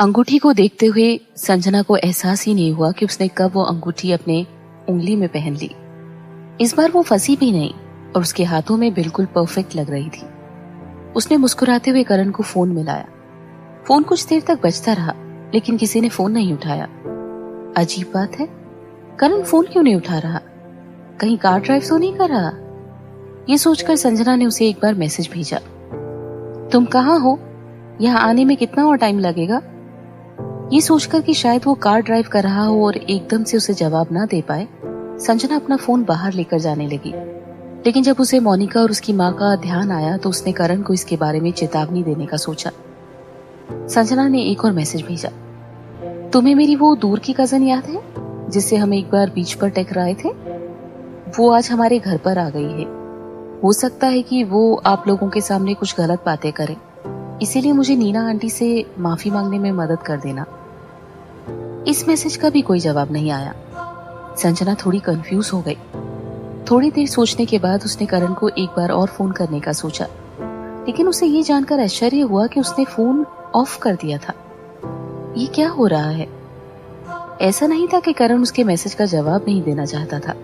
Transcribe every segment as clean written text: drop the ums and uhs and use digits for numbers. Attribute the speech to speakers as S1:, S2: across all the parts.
S1: अंगूठी को देखते हुए संजना को एहसास ही नहीं हुआ कि उसने कब वो अंगूठी अपने उंगली में पहन ली। इस बार वो फंसी भी नहीं और उसके हाथों में बिल्कुल परफेक्ट लग रही थी। उसने मुस्कुराते हुए करण को फोन मिलाया। फोन कुछ देर तक बजता रहा लेकिन किसी ने फोन नहीं उठाया। अजीब बात है, करण फोन क्यों नहीं उठा रहा? कहीं कार ड्राइव तो नहीं कर रहा? ये सोचकर संजना ने उसे एक बार मैसेज भेजा, तुम कहाँ हो? यहाँ आने में कितना और टाइम लगेगा? ये सोचकर कि शायद वो कार ड्राइव कर रहा हो और एकदम से उसे जवाब ना दे पाए, संजना अपना फोन बाहर लेकर जाने लगी। लेकिन जब उसे मोनिका और उसकी माँ का ध्यान आया तो उसने करण को इसके बारे में चेतावनी देने का सोचा। संजना ने एक और मैसेज भेजा, तुम्हें मेरी वो दूर की कजन याद है जिससे हम एक बार बीच पर टकराए थे? वो आज हमारे घर पर आ गई है। हो सकता है कि वो आप लोगों के सामने कुछ गलत बातें करे, इसीलिए मुझे नीना आंटी से माफी मांगने में मदद कर देना। इस मैसेज का भी कोई जवाब नहीं आया। संजना थोड़ी कंफ्यूज हो गई। थोड़ी देर सोचने के बाद उसने करण को एक बार और फोन करने का सोचा, लेकिन उसे ये जानकर आश्चर्य हुआ कि उसने फोन ऑफ कर दिया था। ये क्या हो रहा है? ऐसा नहीं था कि करण उसके मैसेज का जवाब नहीं देना चाहता था,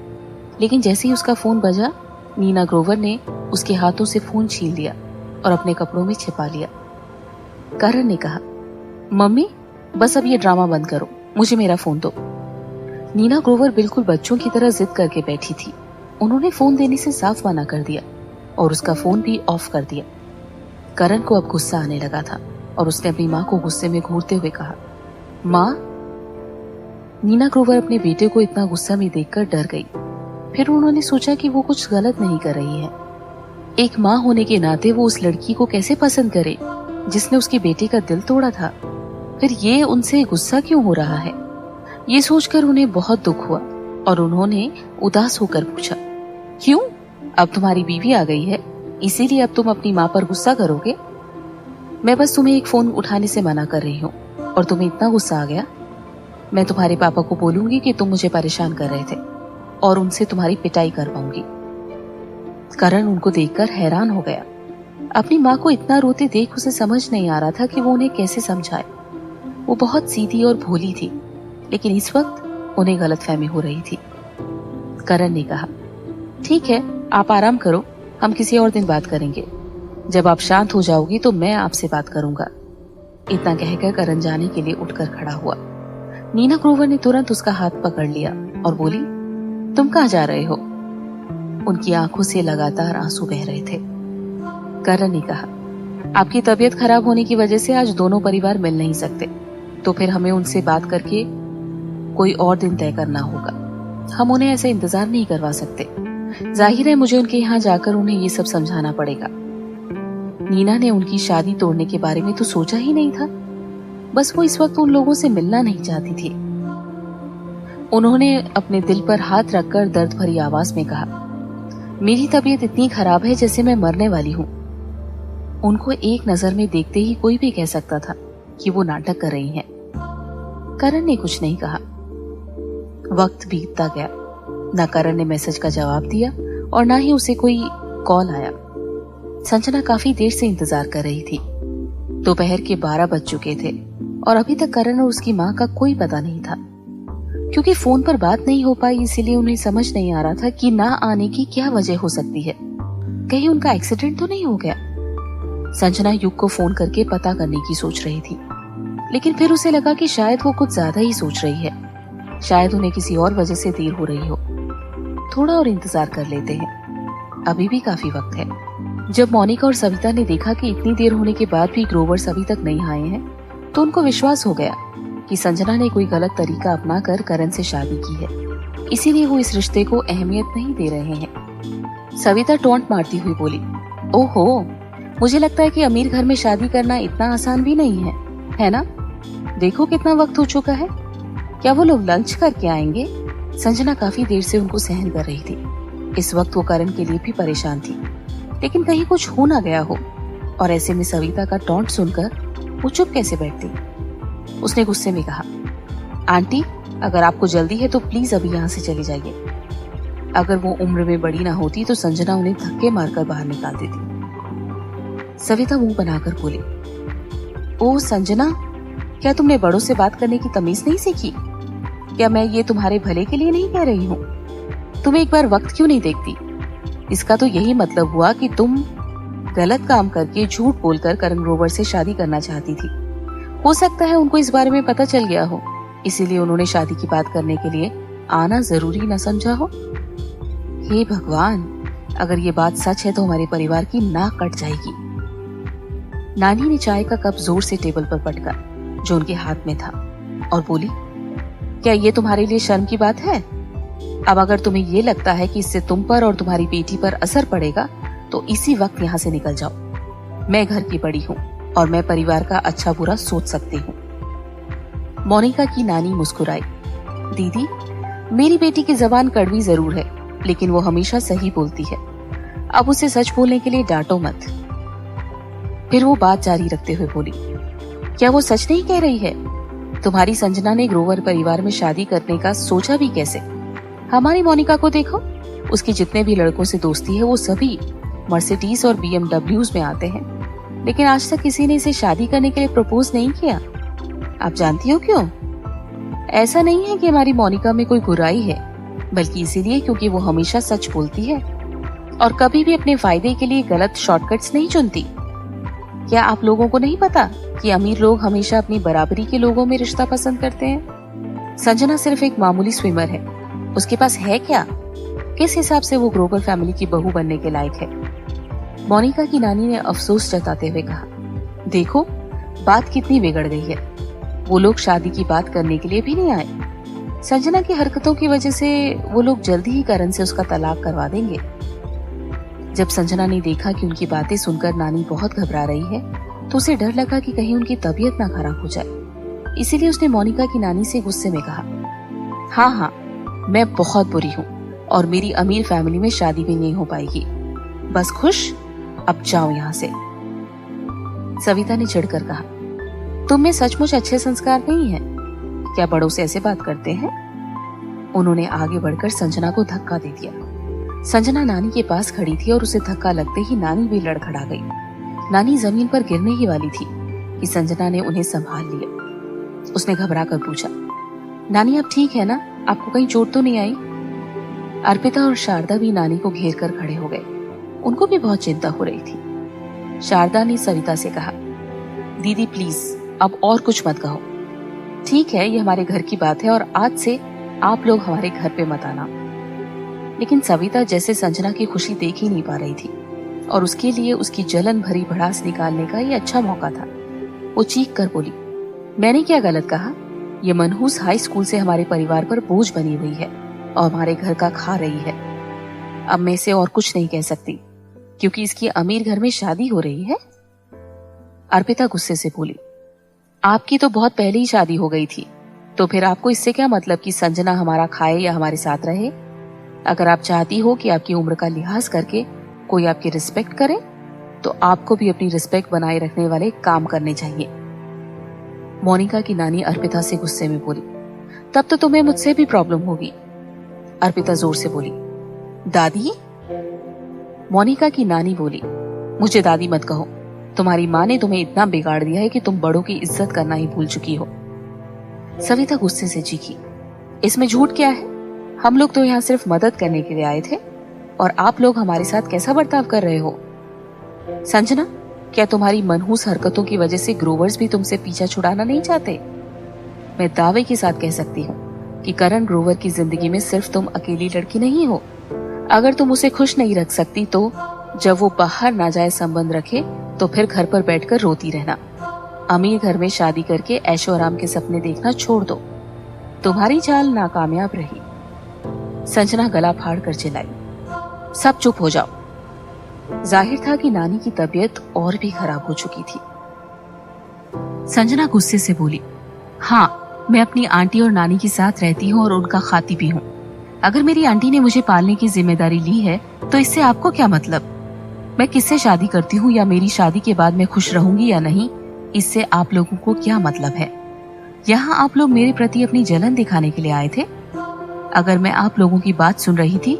S1: लेकिन जैसे ही उसका फोन बजा, नीना ग्रोवर ने उसके हाथों से फोन छीन लिया और अपने कपड़ों में छिपा लिया। करण ने कहा, मम्मी बस अब ये ड्रामा बंद करो, मुझे मेरा फोन दो। नीना ग्रोवर बिल्कुल बच्चों की तरह जिद करके बैठी थी। उन्होंने फोन देने से साफ मना कर दिया और उसका फोन भी ऑफ कर दिया। करण को अब गुस्सा आने लगा था और उसने अपनी माँ को गुस्से में घूरते हुए कहा, माँ। नीना ग्रोवर अपने बेटे को इतना गुस्सा में देखकर डर गई। फिर उन्होंने सोचा कि वो कुछ गलत नहीं कर रही है। एक माँ होने के नाते वो उस लड़की को कैसे पसंद करे जिसने उसके बेटे का दिल तोड़ा था? फिर ये उनसे गुस्सा क्यों हो रहा है? ये सोचकर उन्हें बहुत दुख हुआ और उन्होंने उदास होकर पूछा, क्यों? अब तुम्हारी बीवी आ गई है, इसीलिए अब तुम अपनी माँ पर गुस्सा करोगे? मैं बस तुम्हें एक फोन उठाने से मना कर रही हूँ और तुम्हें इतना गुस्सा आ गया? मैं तुम्हारे पापा को बोलूंगी कि तुम मुझे परेशान कर रहे थे और उनसे तुम्हारी पिटाई करवाऊंगी। करण उनको देखकर हैरान हो गया। अपनी माँ को इतना रोते देख उसे समझ नहीं आ रहा था कि वो उन्हें कैसे समझाए। वो बहुत सीधी और भोली थी, लेकिन इस वक्त उन्हें गलतफहमी हो रही थी। करण ने कहा, ठीक है, आप आराम करो, हम किसी और दिन बात करेंगे। जब आप शांत हो जाओगी तो मैं आपसे बात करूंगा। इतना कहकर करण जाने के लिए उठकर खड़ा हुआ। नीना ग्रोवर ने तुरंत उसका हाथ पकड़ लिया और बोली, तुम कहाँ जा रहे हो? उनकी आंखों से लगातार आंसू बह रहे थे। करण ने कहा, आपकी तबीयत खराब होने की वजह से आज दोनों परिवार मिल नहीं सकते, तो फिर हमें उनसे बात करके कोई और दिन तय करना होगा। हम उन्हें ऐसे इंतजार नहीं करवा सकते। जाहिर है मुझे उनके यहाँ जाकर उन्हें ये सब समझाना पड़ेगा। नीना ने उनकी शादी तोड़ने के बारे में तो सोचा ही नहीं था, बस वो इस वक्त उन लोगों से मिलना नहीं चाहती थी। उन्होंने अपने दिल पर हाथ रखकर दर्द भरी आवाज में कहा, मेरी तबीयत इतनी खराब है जैसे मैं मरने वाली हूँ। उनको एक नजर में देखते ही कोई भी कह सकता था कि वो नाटक कर रही हैं। करण ने कुछ नहीं कहा। वक्त बीतता गया। ना करण ने मैसेज का जवाब दिया और ना ही उसे कोई कॉल आया। संजना काफी देर से इंतजार कर रही थी। दोपहर के 12 बज चुके थे और अभी तक करण और उसकी माँ का कोई पता नहीं था। क्योंकि फोन पर बात नहीं हो पाई, इसीलिए उन्हें समझ नहीं आ रहा था कि ना आने की क्या वजह हो सकती है। कहीं उनका एक्सीडेंट तो नहीं हो गया? संजना युग को फोन करके पता करने की सोच रही थी, लेकिन फिर उसे लगा कि शायद वो कुछ ज्यादा ही सोच रही है। शायद उन्हें किसी और वजह से देर हो रही हो। थोड़ा और इंतजार कर लेते हैं, अभी भी काफी वक्त है। जब मोनिका और सविता ने देखा कि इतनी देर होने के बाद भी ग्रोवर्स अभी तक नहीं आए हैं, तो उनको विश्वास हो गया कि संजना ने कोई गलत तरीका अपनाकर करण से शादी की है, इसीलिए वो इस रिश्ते को अहमियत नहीं दे रहे हैं। सविता टोंट मारती हुई बोली, ओहो, मुझे लगता है कि अमीर घर में शादी करना इतना आसान भी नहीं है ना? देखो कितना वक्त हो चुका है। क्या वो लोग लंच करके आएंगे? संजना काफी देर से उनको सहन कर रही थी। इस वक्त वो करण के लिए भी परेशान थी, लेकिन कहीं कुछ हो ना गया हो। और ऐसे में सविता का टॉन्ट सुनकर वो चुप कैसे बैठती? उसने गुस्से में कहा, आंटी, अगर आपको जल्दी है तो प्लीज अभी यहाँ से चली जाइए। अगर वो उम्र में बड़ी ना होती तो संजना उन्हें धक्के मारकर बाहर निकाल देती। सविता मुंह बनाकर बोली, ओ संजना, क्या तुमने बड़ों से बात करने की तमीज नहीं सीखी? क्या मैं ये तुम्हारे भले के लिए नहीं कह रही हूँ? तुम एक बार वक्त क्यों नहीं देखती? इसका तो यही मतलब हुआ कि तुम गलत काम करके झूठ बोलकर करण ग्रोवर से शादी करना चाहती थी। हो सकता है उनको इस बारे में पता चल गया हो, इसीलिए उन्होंने शादी की बात करने के लिए आना जरूरी न समझा हो। हे भगवान, अगर ये बात सच है तो हमारे परिवार की नाक कट जाएगी। नानी ने चाय का कप जोर से टेबल पर पटका जो उनके हाथ में था और बोली, क्या ये तुम्हारे लिए शर्म की बात है? अब अगर तुम्हें ये लगता है कि इससे तुम पर और तुम्हारी बेटी पर असर पड़ेगा तो इसी वक्त यहाँ से निकल जाओ। मैं घर की बड़ी हूँ और मैं परिवार का अच्छा बुरा सोच सकती हूँ। मोनिका की नानी मुस्कुराई। दीदी, मेरी बेटी की जबान कड़वी जरूर है, लेकिन वो हमेशा सही बोलती है। अब उसे सच बोलने के लिए डांटो मत। फिर वो बात जारी रखते हुए बोली, क्या वो सच नहीं कह रही है? तुम्हारी संजना ने ग्रोवर परिवार में शादी करने का सोचा भी कैसे? हमारी मोनिका को देखो, उसके जितने भी लड़कों से दोस्ती है वो सभी मर्सिडीज और BMWs में आते हैं, लेकिन आज तक किसी ने इसे शादी करने के लिए प्रपोज नहीं किया। आप जानती हो क्यों? ऐसा नहीं है कि हमारी मोनिका में कोई बुराई है, बल्कि इसीलिए क्योंकि वो हमेशा सच बोलती है और कभी भी अपने फायदे के लिए गलत शॉर्टकट्स नहीं चुनती। क्या आप लोगों को नहीं पता कि अमीर लोग हमेशा अपनी बराबरी के लोगों में रिश्ता पसंद करते हैं? संजना सिर्फ एक मामूली स्विमर है, उसके पास है क्या? किस हिसाब से वो ग्रोवर फैमिली की बहू बनने के लायक है? मोनिका की नानी ने अफसोस जताते हुए कहा, देखो बात कितनी बिगड़ गई है। वो लोग शादी की बात करने के लिए भी नहीं आए। संजना की हरकतों की वजह से वो लोग जल्दी ही करण से उसका तलाक करवा देंगे। जब संजना ने देखा कि उनकी बातें सुनकर नानी बहुत घबरा रही है तो उसे डर लगा कि कहीं उनकी तबीयत ना खराब हो जाए। इसीलिए उसने मोनिका की नानी से गुस्से में कहा, हाँ, मैं बहुत बुरी हूँ और मेरी अमीर फैमिली में शादी भी नहीं हो पाएगी। बस खुश, अब जाओ यहाँ से। सविता ने चिढ़कर कहा, तुम में सचमुच अच्छे संस्कार नहीं है क्या? बड़ों से ऐसे बात करते हैं? उन्होंने आगे बढ़कर संजना को धक्का दे दिया। संजना नानी के पास खड़ी थी और उसे धक्का लगते ही नानी भी लड़खड़ा गई। नानी जमीन पर गिरने ही वाली थी कि संजना ने उन्हें संभाल लिया। उसने घबरा कर पूछा, नानी आप ठीक है ना? आपको कहीं चोट तो नहीं आई? अर्पिता और शारदा भी नानी को घेर कर खड़े हो गए। उनको भी बहुत चिंता हो रही थी। शारदा ने सविता से कहा, दीदी प्लीज अब और कुछ मत कहो। ठीक है, ये हमारे घर की बात है और आज से आप लोग हमारे घर पे मत आना। लेकिन सविता जैसे संजना की खुशी देख ही नहीं पा रही थी और उसके लिए उसकी जलन भरी भड़ास निकालने का ये अच्छा मौका था। वो चीख कर बोली, मैंने क्या गलत कहा? ये मनहूस हाई स्कूल से हमारे परिवार पर बोझ बनी हुई है और हमारे घर का खा रही है। अब मैं इसे और कुछ नहीं कह सकती क्योंकि इसकी अमीर घर में शादी हो रही है। अर्पिता गुस्से से बोली, आपकी तो बहुत पहले ही शादी हो गई थी, तो फिर आपको इससे क्या मतलब कि संजना हमारा खाए या हमारे साथ रहे? अगर आप चाहती हो कि आपकी उम्र का लिहाज करके कोई आपकी रिस्पेक्ट करे तो आपको भी अपनी रिस्पेक्ट बनाए रखने वाले काम करने चाहिए। मोनिका की नानी अर्पिता से गुस्से में बोली, तब तो तुम्हें मुझसे भी प्रॉब्लम होगी। अर्पिता जोर से बोली, दादी? मोनिका की नानी बोली, मुझे दादी मत कहो। तुम्हारी माँ ने तुम्हें इतना बिगाड़ दिया है कि तुम बड़ों की इज्जत करना ही भूल चुकी हो। सविता गुस्से से चीखी, इसमें झूठ क्या है? हम लोग तो यहाँ सिर्फ मदद करने के लिए आए थे और आप लोग हमारे साथ कैसा बर्ताव कर रहे हो? संजना, क्या तुम्हारी मनहूस हरकतों की वजह से ग्रोवर्स भी तुमसे पीछा छुड़ाना नहीं चाहते? मैं दावे के साथ कह सकती हूँ कि करण ग्रोवर की जिंदगी में सिर्फ तुम अकेली लड़की नहीं हो। अगर तुम उसे खुश नहीं रख सकती तो जब वो बाहर नाजायज संबंध रखे तो फिर घर पर बैठकर रोती रहना। अमीर घर में शादी करके ऐशो आराम के सपने देखना छोड़ दो। तुम्हारी चाल नाकामयाब रही। संजना गला फाड़ कर चिल्लाई, सब चुप हो जाओ। जाहिर था कि नानी की तबीयत और भी खराब हो चुकी थी। संजना गुस्से से बोली, हाँ, मैं अपनी आंटी और नानी के साथ रहती हूँ और उनका खाती भी हूँ। अगर मेरी आंटी ने मुझे पालने की जिम्मेदारी ली है तो इससे आपको क्या मतलब? मैं किससे शादी करती हूँ या मेरी शादी के बाद मैं खुश रहूंगी या नहीं, इससे आप लोगों को क्या मतलब है? यहाँ आप लोग मेरे प्रति अपनी जलन दिखाने के लिए आए थे। अगर मैं आप लोगों की बात सुन रही थी,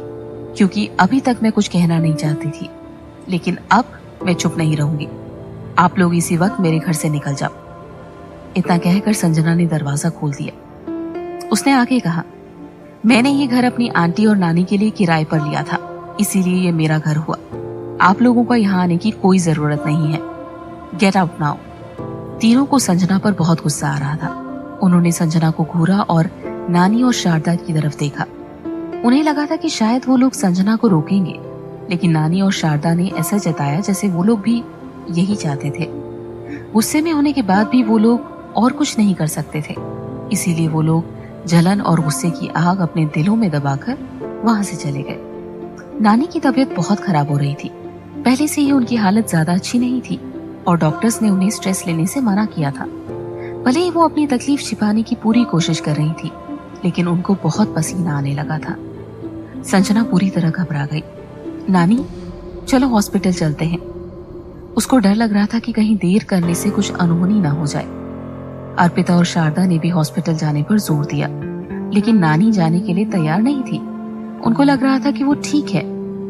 S1: क्योंकि अभी तक मैं कुछ कहना नहीं चाहती थी, लेकिन अब मैं चुप नहीं रहूंगी। आप लोग इसी वक्त मेरे घर से निकल जाओ। इतना कहकर संजना ने दरवाजा खोल दिया। उसने आगे कहा, मैंने ये घर अपनी आंटी और नानी के लिए किराए पर लिया था, इसीलिए ये मेरा घर हुआ। आप लोगों को यहाँ आने की कोई जरूरत नहीं है। Get out now. तीनों को संजना पर बहुत गुस्सा आ रहा था। उन्होंने संजना को घूरा और नानी और शारदा की तरफ देखा। उन्हें लगा था कि शायद वो लोग संजना को रोकेंगे, लेकिन नानी और शारदा ने ऐसा जताया जैसे वो लोग भी यही चाहते थे। गुस्से में होने के बाद भी वो लोग और कुछ नहीं कर सकते थे, इसीलिए वो लोग जलन और गुस्से की आग अपने दिलों में दबाकर वहां से चले गए। नानी की तबीयत बहुत खराब हो रही थी। पहले से ही उनकी हालत ज्यादा अच्छी नहीं थी और डॉक्टर्स ने उन्हें स्ट्रेस लेने से मना किया था। भले ही वो अपनी तकलीफ छिपाने की पूरी कोशिश कर रही थी, लेकिन उनको बहुत पसीना आने लगा था। संजना पूरी तरह घबरा गई। नानी, चलो हॉस्पिटल चलते हैं। उसको डर लग रहा था कि कहीं देर करने से कुछ अनहोनी ना हो जाए। अर्पिता और शारदा ने भी हॉस्पिटल जाने पर जोर दिया, लेकिन नानी जाने के लिए तैयार नहीं थी। उनको लग रहा था कि वो ठीक है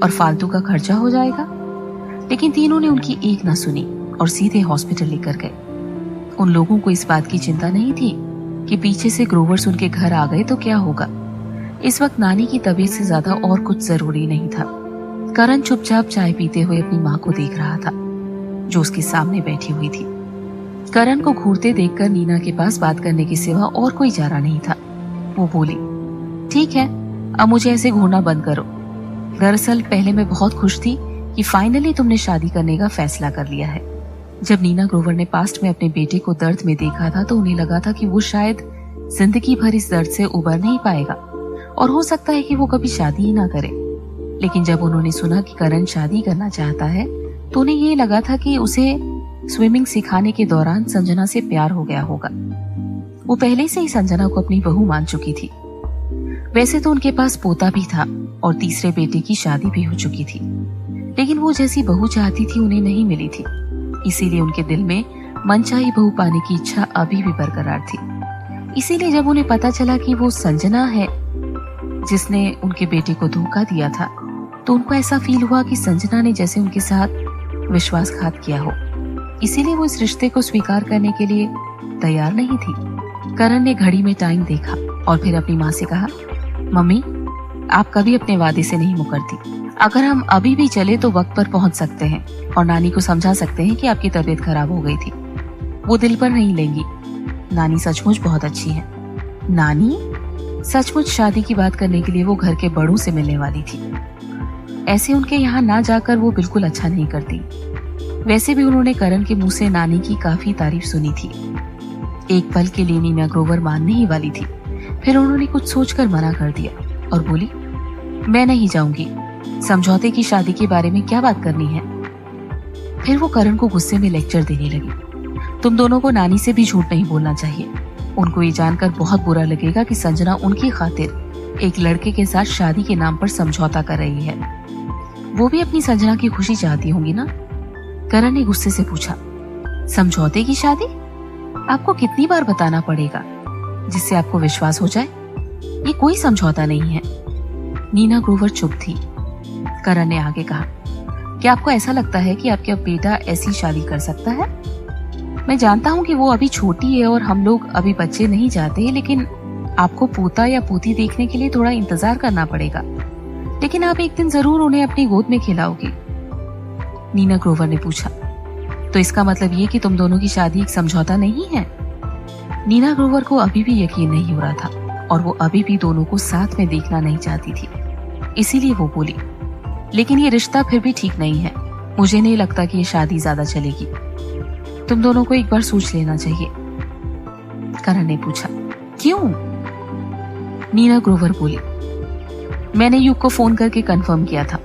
S1: और फालतू का खर्चा हो जाएगा, लेकिन तीनों ने उनकी एक ना सुनी और सीधे हॉस्पिटल लेकर गए। उन लोगों को इस बात की चिंता नहीं थी कि पीछे से ग्रोवर्स उनके घर आ गए तो क्या होगा। इस वक्त नानी की तबीयत से ज्यादा और कुछ जरूरी नहीं था। करण चुपचाप चाय पीते हुए अपनी माँ को देख रहा था, जो उसके सामने बैठी हुई थी। करण को घूरते देखकर नीना के पास बात करने के सिवा और कोई चारा नहीं था। वो बोली, ठीक है, अब मुझे ऐसे घूरना बंद करो। दरअसल पहले मैं बहुत खुश थी कि फाइनली तुमने शादी करने का फैसला कर लिया है। जब नीना ग्रोवर ने पास्ट में अपने बेटे को दर्द में देखा था तो उन्हें लगा था कि वो शायद जिंदगी भर इस दर्द से उबर नहीं पाएगा और हो सकता है कि वो कभी शादी ही ना करे। लेकिन जब उन्होंने सुना कि करण शादी करना चाहता है तो उन्हें ये लगा था कि उसे स्विमिंग सिखाने के दौरान संजना से प्यार हो गया होगा। वो पहले से ही संजना को अपनी बहू मान चुकी थी। वैसे तो उनके पास पोता भी था और तीसरे बेटे की शादी भी हो चुकी थी, लेकिन वो जैसी बहू चाहती थी उन्हें नहीं मिली थी। इसीलिए उनके दिल में मनचाही बहू पाने की इच्छा अभी भी बरकरार थी। इसीलिए जब उन्हें पता चला कि वो संजना है जिसने उनके बेटे को धोखा दिया था, तो उनको ऐसा फील हुआ कि संजना ने जैसे उनके साथ विश्वासघात किया हो। इसीलिए वो इस रिश्ते को स्वीकार करने के लिए तैयार नहीं थी। करण ने घड़ी में टाइम देखा और फिर अपनी माँ से कहा, मम्मी, आप कभी अपने वादे से नहीं मुकरती। अगर हम अभी भी चले तो वक्त पर पहुंच सकते हैं और नानी को समझा सकते हैं कि आपकी तबीयत खराब हो गई थी। वो दिल पर नहीं लेंगी। नानी सचमुच बहुत अच्छी है। नानी? सचमुच शादी की बात करने के लिए वो घर के बड़ों से मिलने वाली थी। ऐसे उनके यहाँ ना जाकर वो बिल्कुल अच्छा नहीं करती। वैसे भी उन्होंने करण के मुंह से नानी की काफी तारीफ सुनी थी। एक पल के लिए नीना ग्रोवर मानने ही वाली थी, फिर उन्होंने कुछ सोचकर मना कर दिया और बोली, मैं नहीं जाऊंगी। समझौते की शादी के बारे में क्या बात करनी है? फिर वो करण को गुस्से में लेक्चर देने लगी, तुम दोनों को नानी से भी झूठ नहीं बोलना चाहिए। उनको ये जानकर बहुत बुरा लगेगा कि संजना उनकी खातिर एक लड़के के साथ शादी के नाम पर समझौता कर रही है। वो भी अपनी संजना की खुशी चाहती होंगी ना? करण ने गुस्से से पूछा, समझौते की शादी? आपको कितनी बार बताना पड़ेगा जिससे आपको विश्वास हो जाए? ये कोई समझौता नहीं है। नीना ग्रोवर चुप थी। करण ने आगे कहा, क्या आपको ऐसा लगता है कि आपका बेटा ऐसी शादी कर सकता है? मैं जानता हूँ कि वो अभी छोटी है और हम लोग अभी बच्चे नहीं चाहते, लेकिन आपको पोता या पोती देखने के लिए थोड़ा इंतजार करना पड़ेगा। लेकिन आप एक दिन जरूर उन्हें अपनी गोद में खिलाओगे। नीना ग्रोवर ने पूछा, तो इसका मतलब ये कि तुम दोनों की शादी एक समझौता नहीं है? नीना ग्रोवर को अभी भी यकीन नहीं हो रहा था और वो अभी भी दोनों को साथ में देखना नहीं चाहती थी। इसीलिए वो बोली, लेकिन ये रिश्ता फिर भी ठीक नहीं है। मुझे नहीं लगता कि ये शादी ज्यादा चलेगी। तुम दोनों को एक बार सोच लेना चाहिए। करण ने पूछा, क्यों? नीना ग्रोवर बोली, मैंने युग को फोन करके कंफर्म किया था।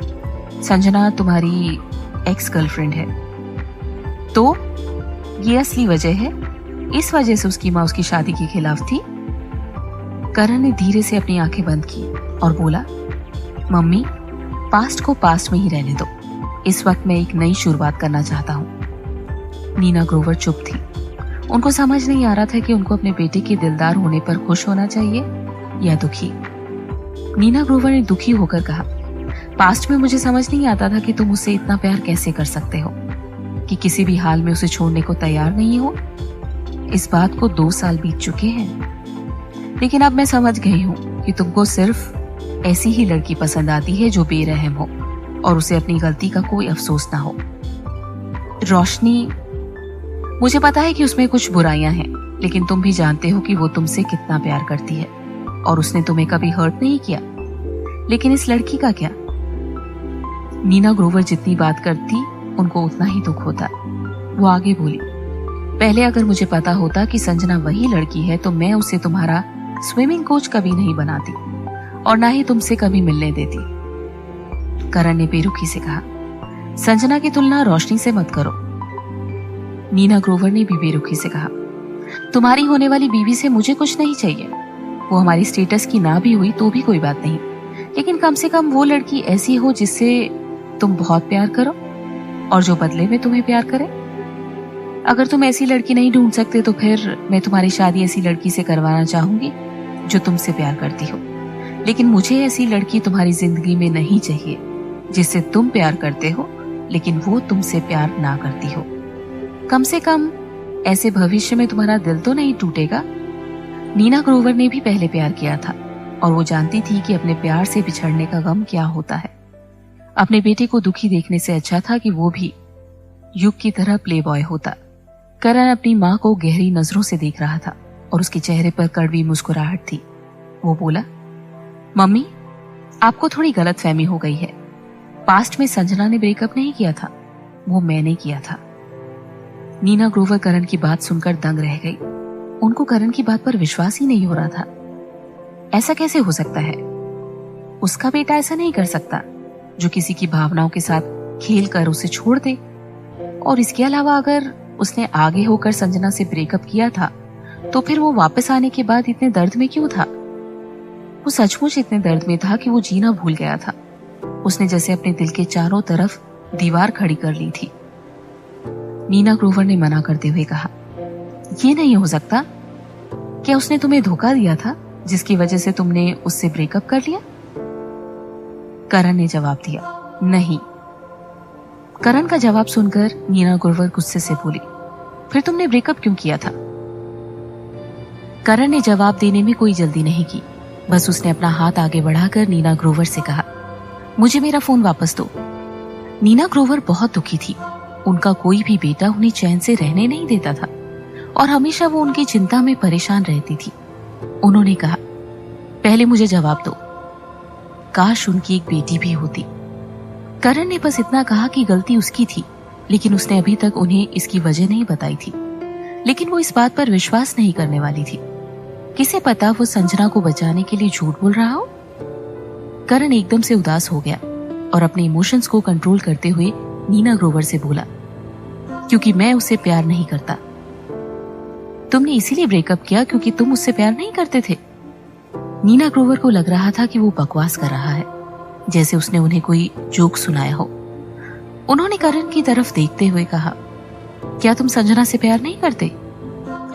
S1: संजना तुम्हारी एक्स गर्लफ्रेंड है। तो ये असली वजह है? इस वजह से उसकी माँ उसकी शादी के खिलाफ थी? करण ने धीरे से अपनी आंखें बंद की और बोला, मम्मी, पास्ट को पास्ट में ही रहने दो। इस वक्त मैं एक नई शुरुआत करना चाहता हूँ। नीना ग्रोवर चुप थी। उनको समझ नहीं आ रहा था कि उनको अपने बेटे के दिलदार होने पर खुश होना चाहिए या दुखी। नीना ग्रोवर ने दुखी होकर कहा, पास्ट में मुझे समझ नहीं आता था कि तुम उससे इतना प्यार कैसे कर सकते हो, कि किसी भी हाल में उसे छोड़ने को तैयार नहीं हो। इस बात को 2 साल बीत चुके हैं, लेकिन अब मैं समझ गई हूँ कि तुमको सिर्फ ऐसी ही लड़की पसंद आती है जो बेरहम हो और उसे अपनी गलती का कोई अफसोस ना हो। रोशनी, मुझे पता है कि उसमें कुछ बुराइयां हैं, लेकिन तुम भी जानते हो कि वो तुमसे कितना प्यार करती है और उसने तुम्हें कभी हर्ट नहीं किया। लेकिन इस लड़की का क्या? नीना ग्रोवर जितनी बात करती उनको उतना ही दुख होता। वो आगे बोली, पहले अगर मुझे पता होता कि संजना वही लड़की है तो मैं उसे तुम्हारा स्विमिंग कोच कभी नहीं बनाती और ना ही तुमसे कभी मिलने देती। करण ने बेरुखी से कहा, संजना की तुलना रोशनी से मत करो। नीना ग्रोवर ने भी बेरुखी से कहा, तुम्हारी होने वाली बीवी से मुझे कुछ नहीं चाहिए। वो हमारी स्टेटस की ना भी हुई तो भी कोई बात नहीं, लेकिन कम से कम वो लड़की ऐसी हो जिससे तुम बहुत प्यार करो और जो बदले में तुम्हें प्यार करे। अगर तुम ऐसी लड़की नहीं ढूंढ सकते तो फिर मैं तुम्हारी शादी ऐसी लड़की से करवाना चाहूंगी जो तुमसे प्यार करती हो। लेकिन मुझे ऐसी लड़की तुम्हारी जिंदगी में नहीं चाहिए जिससे तुम प्यार करते हो लेकिन वो तुमसे प्यार ना करती हो। कम से कम ऐसे भविष्य में तुम्हारा दिल तो नहीं टूटेगा। नीना ग्रोवर ने भी पहले प्यार किया था और वो जानती थी कि अपने प्यार से बिछड़ने का गम क्या होता है। अपने बेटे को दुखी देखने से अच्छा था कि वो भी युग की तरह प्ले बॉय होता। करण अपनी माँ को गहरी नजरों से देख रहा था और उसके चेहरे पर कड़वी मुस्कुराहट थी। वो बोला, मम्मी, आपको थोड़ी गलतफहमी हो गई है। पास्ट में संजना ने ब्रेकअप नहीं किया था, वो मैंने किया था। नीना ग्रोवर करण की बात सुनकर दंग रह गई। उनको करण की बात पर विश्वास ही नहीं हो रहा था। ऐसा कैसे हो सकता है? उसका बेटा ऐसा नहीं कर सकता जो किसी की भावनाओं के साथ खेल कर उसे छोड़ दे। और इसके अलावा अगर उसने आगे होकर संजना से ब्रेकअप किया था तो फिर वो वापस आने के बाद इतने दर्द में क्यों था? वो सचमुच इतने दर्द में था कि वो जीना भूल गया था। उसने जैसे अपने दिल के चारों तरफ दीवार खड़ी कर ली थी। नीना ग्रोवर ने मना करते हुए कहा, ये नहीं हो सकता। क्या उसने तुम्हें धोखा दिया था जिसकी वजह से तुमने उससे ब्रेकअप कर लिया? करण ने जवाब दिया, नहीं। करण का जवाब सुनकर नीना ग्रोवर गुस्से से बोली, फिर तुमने ब्रेकअप क्यों किया था? करण ने जवाब देने में कोई जल्दी नहीं की। बस उसने अपना हाथ आगे बढ़ाकर नीना ग्रोवर से कहा, मुझे मेरा फोन वापस दो। नीना ग्रोवर बहुत दुखी थी। उनका कोई भी बेटा उन्हें चैन से रहने नहीं देता था और हमेशा वो उनकी चिंता में परेशान रहती थी। उन्होंने कहा, पहले मुझे जवाब दो। काश उनकी एक बेटी भी होती। करण ने बस इतना कहा कि गलती उसकी थी, लेकिन उसने अभी तक उन्हें इसकी वजह नहीं बताई थी। लेकिन वो इस बात पर विश्वास नहीं करने वाली थी। किसे पता वो संजना को बचाने के लिए झूठ बोल रहा हो। करण एकदम से उदास हो गया और अपने इमोशंस को कंट्रोल करते हुए नीना ग्रोवर से बोला, क्योंकि मैं उससे प्यार नहीं करता। तुमने इसीलिए ब्रेकअप किया क्योंकि तुम उससे प्यार नहीं करते थे? नीना ग्रोवर को लग रहा था कि वो बकवास कर रहा है, जैसे उसने उन्हें कोई जोक सुनाया हो। उन्होंने करण की तरफ देखते हुए कहा, क्या तुम संजना से प्यार नहीं करते?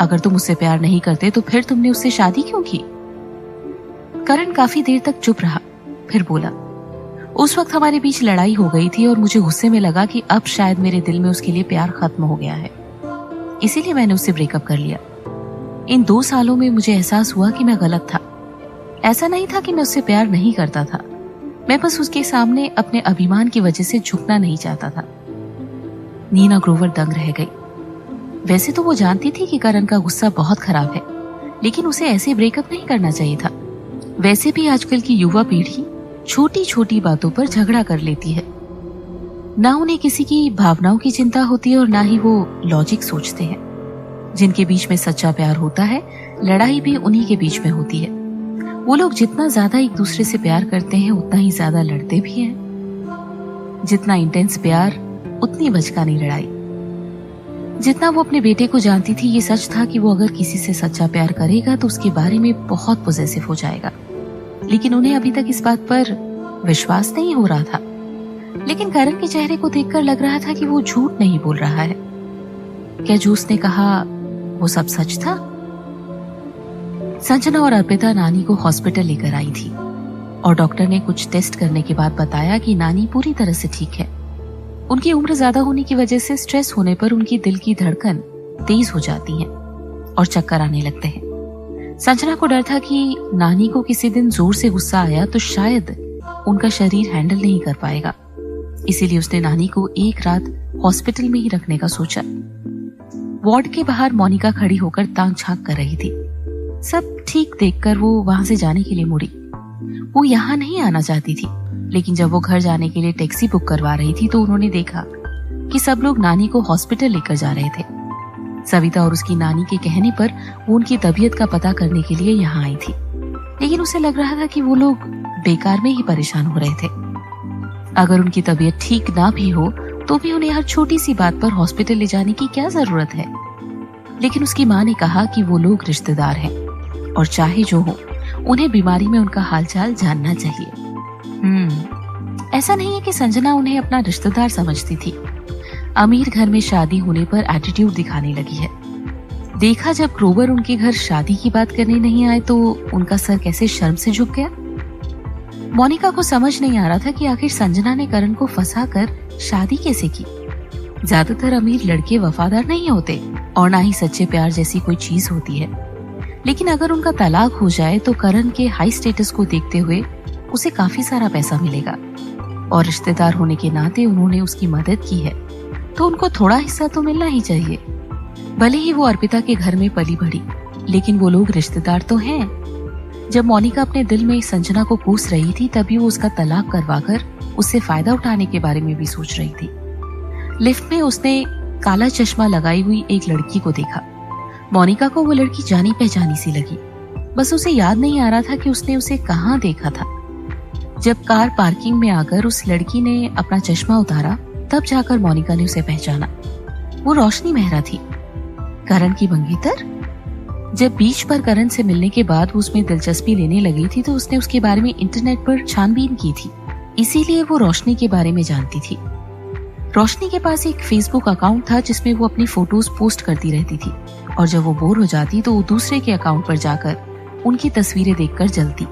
S1: अगर तुम उससे प्यार नहीं करते तो फिर तुमने उससे शादी क्यों की? करण काफी देर तक चुप रहा, फिर बोला, उस वक्त हमारे बीच लड़ाई हो गई थी और मुझे गुस्से में लगा कि अब शायद मेरे दिल में उसके लिए प्यार खत्म हो गया है, इसीलिए मैंने उससे ब्रेकअप कर लिया। इन 2 सालों में मुझे एहसास हुआ कि मैं गलत था। ऐसा नहीं था कि मैं उससे प्यार नहीं करता था, मैं बस उसके सामने अपने अभिमान की वजह से झुकना नहीं चाहता था। नीना ग्रोवर दंग रह गई। वैसे तो वो जानती थी कि करण का गुस्सा बहुत खराब है, लेकिन उसे ऐसे ब्रेकअप नहीं करना चाहिए था। वैसे भी आजकल की युवा पीढ़ी छोटी छोटी बातों पर झगड़ा कर लेती है। ना उन्हें किसी की भावनाओं की चिंता होती है और ना ही वो लॉजिक सोचते हैं। जिनके बीच में सच्चा प्यार होता है, लड़ाई भी उन्हीं के बीच में होती है। वो लोग जितना ज्यादा एक दूसरे से प्यार करते हैं उतना ही ज्यादा लड़ते भी हैं। जितना इंटेंस प्यार उतनी बचकानी लड़ाई। जितना वो अपने बेटे को जानती थी, ये सच था कि वो अगर किसी से सच्चा प्यार करेगा तो उसके बारे में बहुत पॉजेसिव हो जाएगा। लेकिन उन्हें अभी तक इस बात पर विश्वास नहीं हो रहा था। लेकिन करण के चेहरे को देखकर लग रहा था कि वो झूठ नहीं बोल रहा है। क्या जो उसने कहा वो सब सच था? संजना और अर्पिता नानी को हॉस्पिटल लेकर आई थी और डॉक्टर ने कुछ टेस्ट करने के बाद बताया कि नानी पूरी तरह से ठीक है। उनकी उम्र ज्यादा होने की वजह से स्ट्रेस होने पर उनकी दिल की धड़कन तेज हो जाती है और चक्कर आने लगते हैं। संजना को डर था कि नानी को किसी दिन जोर से गुस्सा आया तो शायद उनका शरीर हैंडल नहीं कर पाएगा। इसीलिए उसने नानी को एक रात हॉस्पिटल में ही रखने का सोचा। वार्ड के बाहर मोनिका खड़ी होकर ताक झांक कर रही थी। सब ठीक देखकर वो वहां से जाने के लिए मुड़ी। वो यहाँ नहीं आना चाहती थी, लेकिन जब वो घर जाने के लिए टैक्सी बुक करवा रही थी तो उन्होंने देखा कि सब लोग नानी को हॉस्पिटल लेकर जा रहे थे। सविता और उसकी नानी के कहने पर वो उनकी तबीयत का पता करने के लिए यहाँ आई थी, लेकिन उसे लग रहा था कि वो लोग बेकार में ही परेशान हो रहे थे। अगर उनकी तबीयत ठीक ना भी हो तो भी उन्हें हर छोटी सी बात पर हॉस्पिटल ले जाने की क्या जरूरत है। लेकिन उसकी माँ ने कहा कि वो लोग रिश्तेदार हैं और चाहे जो हो उन्हें बीमारी में उनका हालचाल जानना चाहिए। ऐसा नहीं है कि संजना उन्हें अपना रिश्तेदार समझती थी। अमीर घर में शादी होने पर एटीट्यूड दिखाने लगी है। देखा जब ग्रोवर उनके घर शादी की बात करने नहीं आए तो उनका सर कैसे शर्म से झुक गया। मोनिका को समझ नहीं आ रहा था कि आखिर संजना ने करण को फंसाकर शादी कैसे की। ज्यादातर अमीर लड़के वफादार नहीं होते और ना ही सच्चे प्यार जैसी कोई चीज होती है। लेकिन अगर उनका तलाक हो जाए तो करण के हाई स्टेटस को देखते हुए उसे काफी सारा पैसा मिलेगा और रिश्तेदार होने के नाते उन्होंने उसकी मदद की है तो उनको थोड़ा हिस्सा तो मिलना ही चाहिए। भले ही वो अर्पिता के घर में पली बढ़ी, लेकिन वो लोग रिश्तेदार तो हैं। जब मोनिका अपने दिल में संजना को कोस रही थी तभी वो उसका तलाक करवाकर उससे फायदा उठाने के बारे में भी सोच रही थी। लिफ्ट में उसने काला चश्मा लगाई हुई एक लड़की को देखा। मोनिका को वो लड़की जानी पहचानी सी लगी, बस उसे याद नहीं आ रहा था कि उसने उसे कहाँ देखा था। जब कार पार्किंग में आकर उस लड़की ने अपना चश्मा उतारा तब जाकर मोनिका ने उसे पहचाना। वो रोशनी मेहरा थी, करण की मंगेतर। जब बीच पर करण से मिलने के बाद वो उसमें दिलचस्पी लेने लगी थी तो उसने उसके बारे में इंटरनेट पर छानबीन की थी, इसीलिए वो रोशनी के बारे में जानती थी। रोशनी के पास एक फेसबुक अकाउंट था जिसमें वो अपनी फोटोज पोस्ट करती रहती थी और जब वो बोर हो जाती तो वो दूसरे के अकाउंट पर जाकर उनकी तस्वीरें देखकर जलती।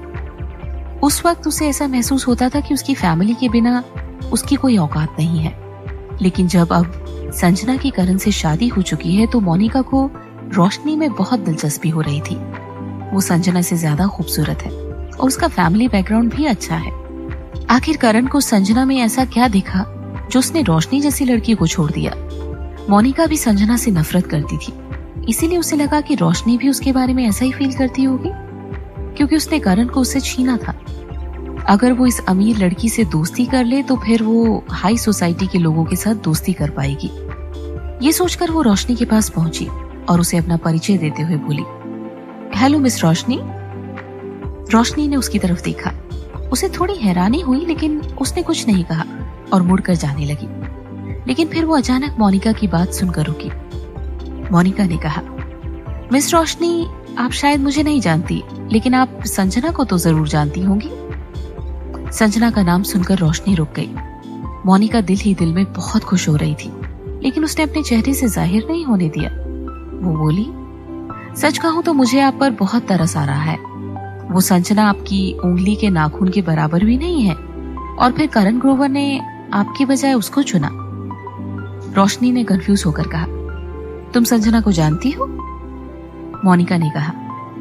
S1: उस वक्त उसे ऐसा महसूस होता था कि उसकी फैमिली के बिना उसकी कोई औकात नहीं है। लेकिन जब अब संजना की करण से शादी हो चुकी है तो मोनिका को रोशनी में बहुत दिलचस्पी हो रही थी। वो संजना से ज्यादा खूबसूरत है और उसका फैमिली बैकग्राउंड भी अच्छा है। आखिर करण को संजना में ऐसा क्या दिखा जो उसने रोशनी जैसी लड़की को छोड़ दिया। मोनिका भी संजना से नफरत करती थी, इसीलिए उसे लगा कि रोशनी भी उसके बारे में ऐसा ही फील करती होगी, क्योंकि उसने करण को उससे छीना था। अगर वो इस अमीर लड़की से दोस्ती कर ले तो फिर वो हाई सोसाइटी के लोगों के साथ दोस्ती कर पाएगी। ये सोचकर वो रोशनी के पास पहुंची और उसे अपना परिचय देते हुए बोली, हेलो मिस रोशनी। रोशनी ने उसकी तरफ देखा। उसे थोड़ी हैरानी हुई लेकिन उसने कुछ नहीं कहा और मुड़कर जाने लगी। लेकिन फिर वो अचानक मोनिका की बात सुनकर रुकी। मोनिका ने कहा, मिस रोशनी, आप शायद मुझे नहीं जानती, लेकिन आप संजना को तो जरूर जानती होंगी। संजना का नाम सुनकर रोशनी रुक गई। मोनिका दिल ही दिल में बहुत खुश हो रही थी, लेकिन उसने अपने चेहरे से जाहिर नहीं होने दिया। वो बोली, सच कहूं तो मुझे आप पर बहुत तरस आ रहा है। वो संजना आपकी उंगली के नाखून के बराबर भी नहीं है और फिर करण ग्रोवर ने आपकी बजाय उसको चुना। रोशनी ने कंफ्यूज होकर कहा, तुम संजना को जानती हो? मोनिका ने कहा,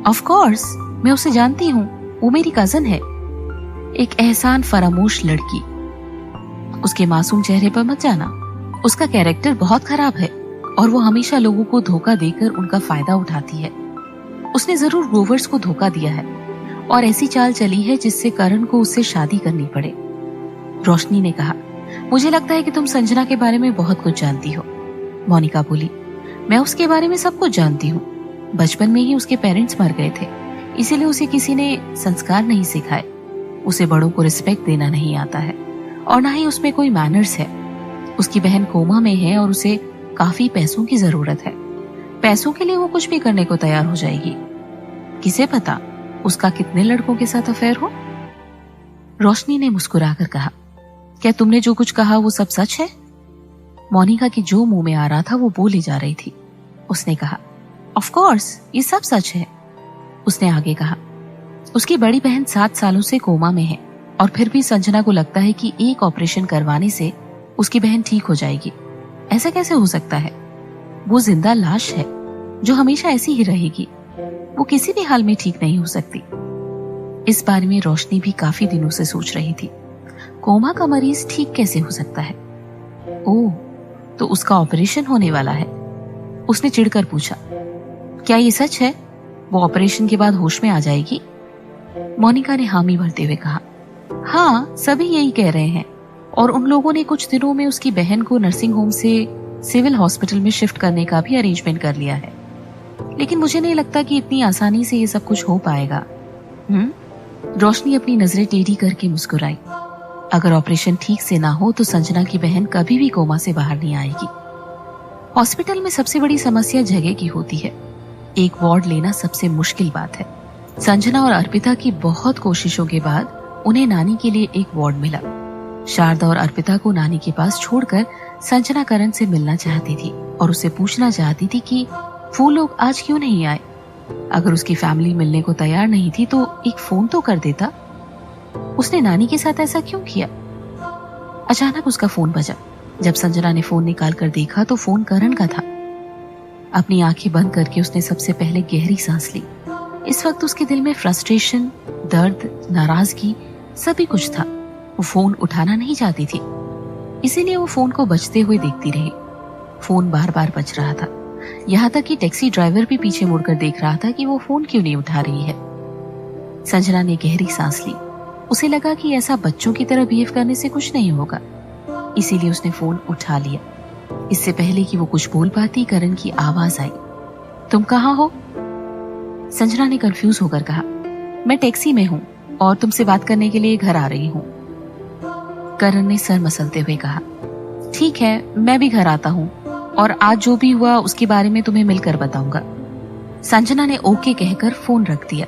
S1: ऑफ कोर्स, मैं उसे जानती हूँ, वो मेरी कजन है, एक एहसान फरामोश लड़की। उसके मासूम चेहरे पर मत जाना, उसका कैरेक्टर बहुत खराब है और वो हमेशा लोगों को धोखा देकर उनका फायदा उठाती है। उसने जरूर ग्रोवर्स को धोखा दिया है और ऐसी चाल चली है जिससे करण को उससे शादी करनी पड़े। रोशनी ने कहा, मुझे लगता है कि तुम संजना के बारे में बहुत कुछ जानती हो। मोनिका बोली, मैं उसके बारे में सब कुछ जानती हूँ। बचपन में ही उसके पेरेंट्स मर गए थे, इसीलिए उसे किसी ने संस्कार नहीं सिखाए। उसे बड़ों को रिस्पेक्ट देना नहीं आता है और ना ही उसमें कोई मैनर्स है। उसकी बहन कोमा में है और उसे काफी पैसों की जरूरत है। पैसों के लिए वो कुछ भी करने को तैयार हो जाएगी। किसे पता उसका कितने लड़कों के साथ अफेयर हो। रोशनी ने मुस्कुराकर कहा, क्या तुमने जो कुछ कहा वो सब सच है? मोनिका की जो मुंह में आ रहा था वो बोले जा रही थी। उसने कहा, ऑफ कोर्स, ये सब सच है। उसने आगे कहा, उसकी बड़ी बहन 7 सालों से कोमा में है और फिर भी संजना को लगता है कि एक ऑपरेशन करवाने से उसकी बहन ठीक हो जाएगी। ऐसा कैसे हो सकता है? वो जिंदा लाश है। जो हमेशा ऐसी ही रहेगी, वो किसी भी हाल में ठीक नहीं हो सकती। इस बारे में रोशनी भी काफी दिनों से सोच रही थी। कोमा का मरीज ठीक कैसे हो सकता है? ओह, तो उसका ऑपरेशन होने वाला है? उसने चिढ़कर पूछा। क्या ये सच है? वो ऑपरेशन के बाद होश में आ जाएगी? मोनिका ने हामी भरते हुए कहा, हाँ, सभी यही कह रहे हैं, और उन लोगों ने कुछ दिनों में उसकी बहन को नर्सिंग होम से सिविल हॉस्पिटल में शिफ्ट करने का भी अरेंजमेंट कर लिया है। लेकिन मुझे नहीं लगता कि इतनी आसानी से ये सब कुछ हो पाएगा। रोशनी अपनी नजरें टेढ़ी करके मुस्कुराई। अगर ऑपरेशन ठीक से ना हो तो संजना की बहन कभी भी कोमा से बाहर नहीं आएगी। हॉस्पिटल में सबसे बड़ी समस्या जगह की होती है। एक वार्ड लेना सबसे मुश्किल बात है। संजना और अर्पिता की बहुत कोशिशों के बाद उन्हें नानी के लिए एक वार्ड मिला। शारदा और अर्पिता को नानी के पास छोड़कर संजना करण से मिलना चाहती थी और उससे पूछना चाहती थी कि वो लोग आज क्यों नहीं आए। अगर उसकी फैमिली मिलने को तैयार नहीं थी तो एक फोन तो कर देता। उसने नानी के साथ ऐसा क्यों किया? अचानक उसका फोन बजा। जब संजना ने फोन निकाल कर देखा तो फोन करण का था। अपनी आंखें बंद करके उसने सबसे पहले गहरी सांस ली। इस वक्त उसके दिल में फ्रस्ट्रेशन, दर्द, नाराजगी सभी कुछ था। वो फोन उठाना नहीं चाहती थी, इसीलिए वो फोन को बजते हुए देखती रही। फोन बार बार बज रहा था, यहाँ तक कि टैक्सी ड्राइवर भी पीछे मुड़कर देख रहा था कि वो फोन क्यों नहीं उठा रही है। संजना ने गहरी सांस ली। उसे लगा कि ऐसा बच्चों की तरह बिहेव करने से कुछ नहीं होगा, इसीलिए उसने फोन उठा लिया। इससे पहले कि वो कुछ बोल पाती, करण की आवाज आई, तुम कहाँ हो? संजना ने कंफ्यूज होकर कहा, मैं टैक्सी में हूँ और तुमसे बात करने के लिए घर आ रही हूँ। करण ने सर मसलते हुए कहा, ठीक है, मैं भी घर आता हूँ और आज जो भी हुआ उसके बारे में तुम्हें मिलकर बताऊंगा। संजना ने ओके कहकर फोन रख दिया।